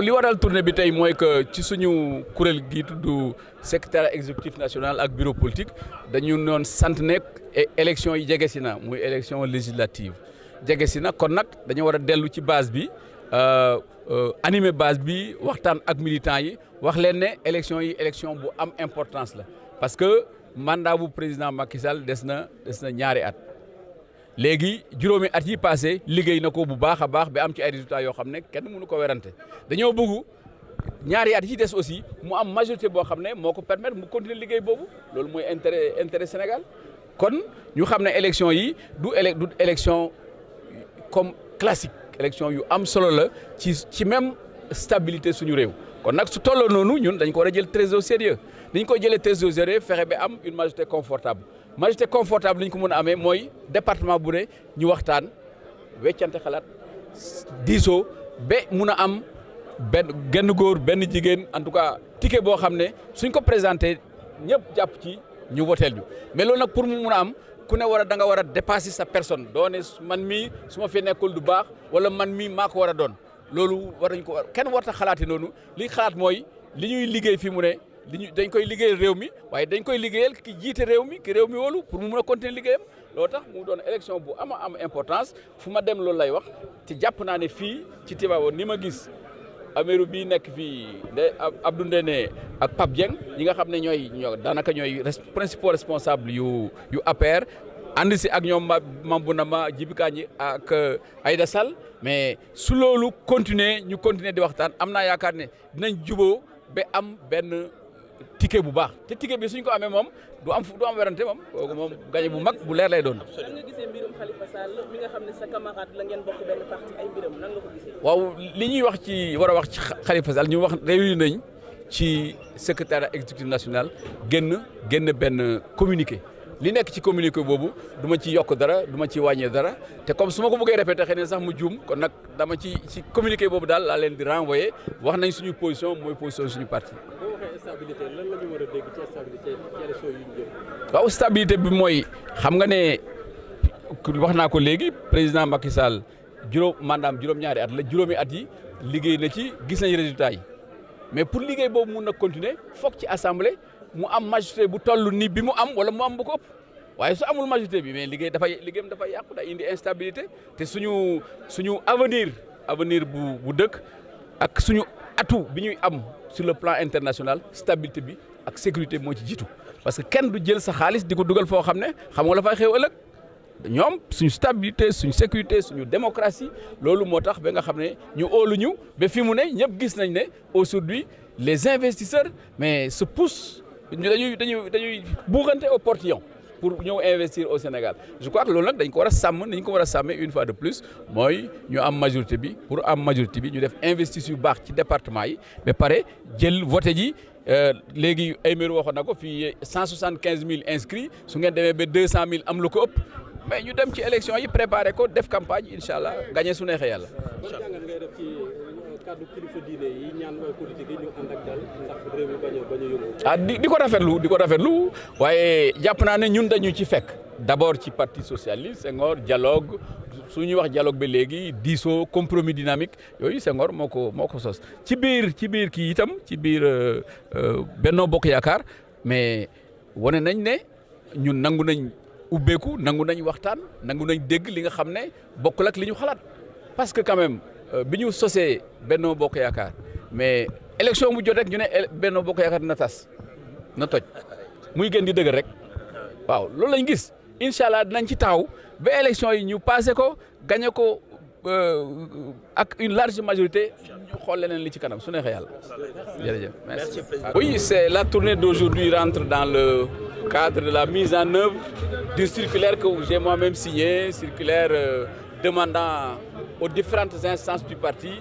li waral tournée bi tey mooy que ci suñu kuréel gi tudd secrétaire exécutif national ak bureau politique dañu noon sant ne élection yi jege si na muy élection législative jege si na kon nag dañu war a dellu ci base bi animer base bi waxtaan ak militants yi wax leen ne élection yi élection bu am importance la parce que mandat bu président Macky Sall des na ñaari at. léegi juróomi at yi passé liggéey na ko bu baax a baax ba am ci ay résultats yoo xam ne kenn mënu ko werante dañoo bëgg ñaari at yi des aussi mu am majorité boo xam ne moo ko permettre mu continuer liggéey boobu loolu mooy intérêt Sénégal kon ñu xam ne élection yi du élection comme classique élection yu am solo la ci même stabilité suñu réew kon nag su tolloo noonu ñun dañ ko war a jël très au sérieux dañ koy jëlee très au sérieux fexe ba am une majorité confortable li ñu ko mën a amee mooy département bu ne ñu waxtaan weccante xalaat diisoo ba mun a am genn góor benn jigéen en tout cas ticket boo xam ne suñ ko présenté ñëpp jàpp ci ñu woteel ñu mais loolu nag pour mu mun a am ku ne da nga war a dépasser sa personne doone man mii su ma fi nekkul du baax wala man mii maa ko war a doon loolu war nañ ko kenn warta xalaati noonu li xalaat mooy li ñuy liggéey fi mu ne dañ koy liggéeyal réew mi waaye dañ koy liggéeyal ki jiite réew mi ki réew mi wóolu pour mu mun a continuer liggéeyam loolu tax mu doon élection bu am importance fu ma dem loolu lay wax te jàpp naa ne fii ci Tivaouane ni ma gis Ameru bii nekk fii Abdou Ndéné ak Pape Dieng ñi nga xam ne daanaka ñooy principaux responsables yu APR ànd si ak ñoom Mambounama Djibi Kandji ak Aïda Sall mais su loolu ñu continuer di waxtaan am naa yaakaar ne dinañ juboo ba am benn ticket bu baax te ticket bi suñ ko amee moom du am werante moom kooku moom gañe bu mag bu leer lay doon. nan nga gisee mbirum Khalifa Sall mi nga xam ne sa camarade la ngeen bokk benn parti ay mbiram nan nga ko gisee. waaw li ñuy wax war a wax ci Khalifa Sall ñu wax réuni nañ ci secrétaire exécutif national génn benn communiqué. li nekk ci communiqué boobu du ma ci yokk dara du ma ci wàññee dara te comme su ma ko bëggee répété xëy na sax mu juum kon nag dama ci communiqué boobu daal laa leen di renvoyer wax nañ suñu position mooy position suñu parti. boo waxee stabilité lan la ñu war a dégg ci stabilité ci élection yi ñu jëm. waaw stabilité bi mooy xam nga ne wax naa ko léegi président Macky Sall juróom-ñaari at la juróomi at yi liggéey na ci gis nañ résultat yi mais pour liggéey boobu mun na continuer foog ci assemblée. mu am majorité bu toll ni bi mu am wala mu am bu ko ëpp waaye su amul majorité bi mais liggéeyam dafay yàqu day indi instabilité te suñu avenir bu dëkk ak suñu atout bi ñuy am sur le plan international stabilité bi ak sécurité moo ci jiitu parce que kenn du jël sa xaalis di ko dugal foo xam ne xam nga la fay xew ëllëg ñoom suñu stabilité suñu sécurité suñu démocratie loolu moo tax ba nga xam ne ñu óoluñu ba fi mu ne ñëpp gis nañ ne aujourd'hui les investisseurs mais se poussent dañuy buuxante au portillon pour ñëw investir au Sénégal je crois que loolu nag dañ ko war a sàmm ni ñu ko war a sàmmee une fois de plus mooy ñu am majorité bi pour am majorité bi ñu def investissement yu baax ci département yi ba pare jël voté ji léegi Aymerou waxoon na ko fii 175 000 inscrits su ngeen demee ba 200 000 am lu ko ëpp mais ñu dem ci élection yi préparé ko def campagne incha allah gagné su neexee yàlla. kàddu kilifa diine yi ñaan politique yi ñu ànd ak dal ndax réew mi bañ a yëngu. di ko rafetlu waaye jàpp naa ne ñun dañu ci fekk d'abord ci parti socialiste Senghor dialogue su ñuy wax dialogue ba léegi diisoo compromis dynamique yooyu Senghor moo ko sos ci biir kii itam ci biir Benno Bokk Yaakaar mais wane nañ ne ñun nangu nañ ubbeeku nangu nañ waxtaan nangu nañ dégg li nga xam ne bokkul ak li ñu xalaat parce que quand même. bi ñu sosee Benno Bokk Yaakaar mais élection bu jot rek ñu ne Benno Bokk Yaakaar na tas na toj muy gën di dëgër rek waaw loolu lañ gis incha allah dinañ ci taxaw ba élection yi ñu passé ko gagné ko ak une large majorité ñu xool leneen li ci kanam su neexee yàlla jërëjëf merci. Oui, c'est la tournée d'aujourd'hui rentre dans le cadre de la mise en œuvre d'une circulaire que j'ai moi-même signée, circulaire demandant aux différentes instances du parti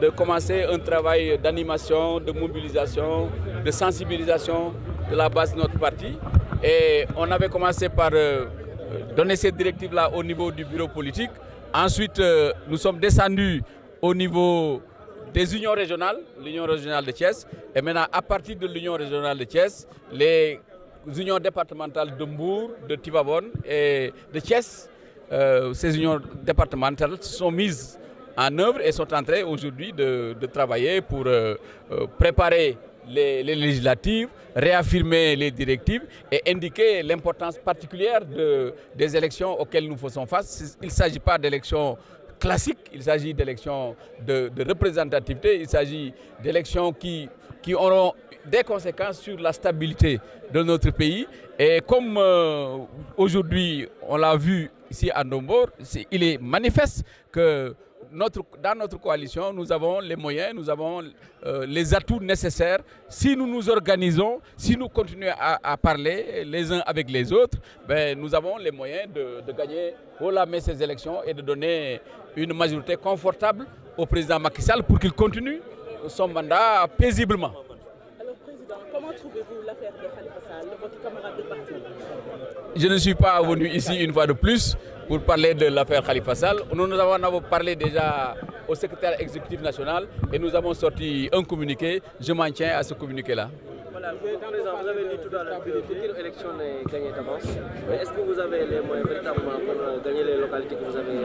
de commencer un travail d'animation, de mobilisation, de sensibilisation de la base de notre parti. Et on avait commencé par donner ces directives-là au niveau du bureau politique. Ensuite, nous sommes descendus au niveau des unions régionales, l'union régionale de Thiès. Et maintenant, à partir de l'union régionale de Thiès, les unions départementales de Mbour, de Tivaouane et de Thiès, ces unions départementales sont mises en œuvre et sont en train aujourd'hui de travailler pour préparer les législatives, réaffirmer les directives et indiquer l'importance particulière des élections auxquelles nous faisons face. Il ne s'agit pas d'élections classiques, il s'agit d'élections de représentativité, il s'agit d'élections qui auront des conséquences sur la stabilité de notre pays. Et comme aujourd'hui on l'a vu ici à Ndombor, il est manifeste que dans notre coalition, nous avons les moyens, nous avons les atouts nécessaires. Si nous nous organisons, si nous continuons à parler les uns avec les autres, ben, nous avons les moyens de gagner haut la main ces élections et de donner une majorité confortable au président Macky Sall pour qu'il continue son mandat paisiblement. Alors, Président, comment trouvez-vous l'affaire de Khalifa Sall, votre camarade de parti? Je ne suis pas venu ici une fois de plus pour parler de l'affaire Khalifa Sall. Nous avons parlé déjà au secrétaire exécutif national et nous avons sorti un communiqué. Je m'en tiens à ce communiqué-là. Voilà, Président, vous avez dit tout à l'heure qu'aucune élection n'est gagnée d'avance. Est-ce que vous avez les moyens véritablement pour gagner les localités que vous avez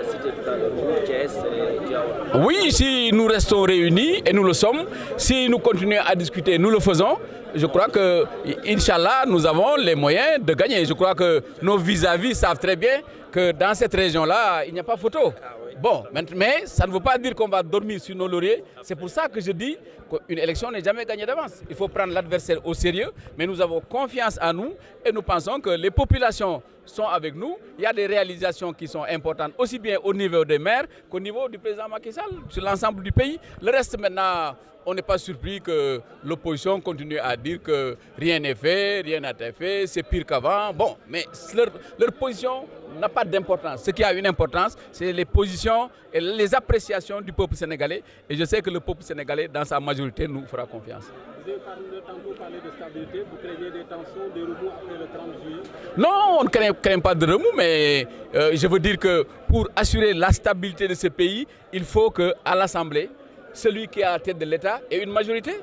citées tout à l'heure, Thiès et Tivaouane? Oui, si nous restons réunis, et nous le sommes, si nous continuons à discuter, nous le faisons. Je crois que, Inch'Allah, nous avons les moyens de gagner. Je crois que nos vis-à-vis savent très bien que dans cette région-là, il n'y a pas photo. Bon, mais ça ne veut pas dire qu'on va dormir sur nos lauriers. C'est pour ça que je dis qu'une élection n'est jamais gagnée d'avance. Il faut prendre l'adversaire au sérieux, mais nous avons confiance en nous et nous pensons que les populations sont avec nous. Il y a des réalisations qui sont importantes, aussi bien au niveau des maires qu'au niveau du président Macky Sall, sur l'ensemble du pays. Le reste maintenant, on n'est pas surpris que l'opposition continue à dire que rien n'est fait, rien n'a été fait, c'est pire qu'avant. Bon, mais leur position n'a pas d'importance. Ce qui a une importance, c'est les positions et les appréciations du peuple sénégalais. Et je sais que le peuple sénégalais, dans sa majorité, nous fera confiance. Vous avez tantôt parlé de stabilité, vous craignez des tensions, des remous après le 30 juillet? Non, on ne craint pas de remous, mais je veux dire que pour assurer la stabilité de ce pays, il faut qu'à l'Assemblée, celui qui est à la tête de l'État ait une majorité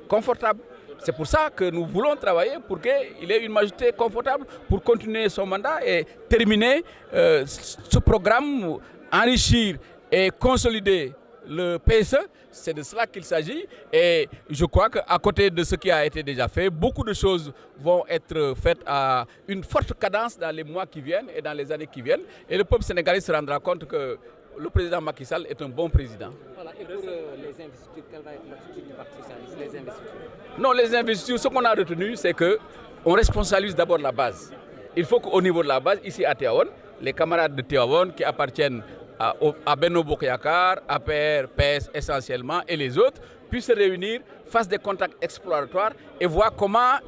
confortable. C'est pour ça que nous voulons travailler pour qu'il ait une majorité confortable pour continuer son mandat et terminer ce programme, enrichir et consolider le PSE. C'est de cela qu'il s'agit et je crois qu'à côté de ce qui a été déjà fait, beaucoup de choses vont être faites à une forte cadence dans les mois qui viennent et dans les années qui viennent. Et le peuple sénégalais se rendra compte que le président Macky Sall est un bon président. Voilà, et pour les investitures, quelle va être l'attitude du Parti socialiste, les investitures? Non, les investitures, ce qu'on a retenu, c'est qu'on responsabilise d'abord la base. Il faut qu'au niveau de la base, ici à Tivaouane, les camarades de Tivaouane qui appartiennent à Benno Bokk Yakaar, APR, PS essentiellement, et les autres, puissent se réunir, fassent des contacts exploratoires et voir comment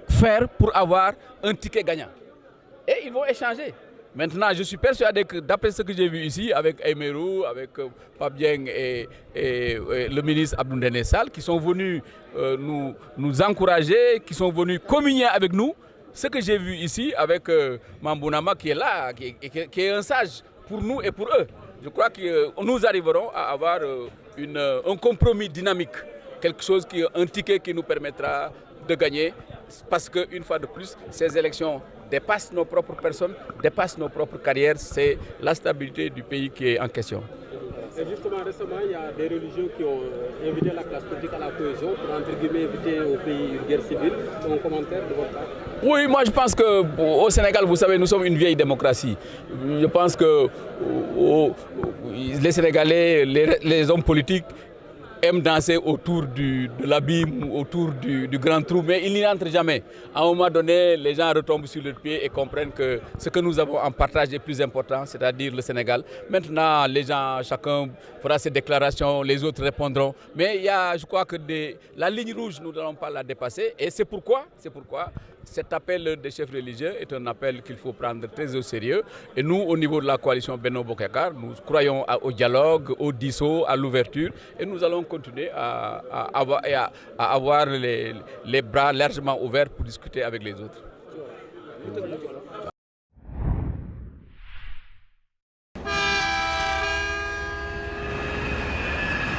faire pour avoir un ticket gagnant. Et ils vont échanger. Maintenant, je suis persuadé que d'après ce que j'ai vu ici avec Aymerou, avec Pape Dieng et le ministre Abdou Ndéné Sall, qui sont venus nous encourager, qui sont venus communier avec nous, ce que j'ai vu ici avec Mambounama qui est là, qui est un sage pour nous et pour eux. Je crois que nous arriverons à avoir un compromis dynamique, quelque chose un ticket qui nous permettra de gagner, parce qu'une fois de plus, ces élections dépassent nos propres personnes, dépassent nos propres carrières. C'est la stabilité du pays qui est en question. Et justement, récemment, il y a des religions qui ont invité la classe politique à la cohésion pour, entre guillemets, éviter au pays une guerre civile. Un commentaire de votre part? Oui, moi je pense qu'au Sénégal, vous savez, nous sommes une vieille démocratie. Je pense que les Sénégalais, les hommes politiques, aiment danser autour de l'abîme, autour du grand trou, mais ils n'y entrent jamais. À un moment donné, les gens retombent sur leurs pieds et comprennent que ce que nous avons en partage est plus important, c'est-à-dire le Sénégal. Maintenant, les gens, chacun fera ses déclarations, les autres répondront. Mais il y a, je crois que la ligne rouge, nous n'allons pas la dépasser. Et c'est pourquoi cet appel des chefs religieux est un appel qu'il faut prendre très au sérieux. Et nous, au niveau de la coalition Benno Bokk Yakaar, nous croyons au dialogue, au dialogue, à l'ouverture. Et nous allons continuer à avoir les bras largement ouverts pour discuter avec les autres.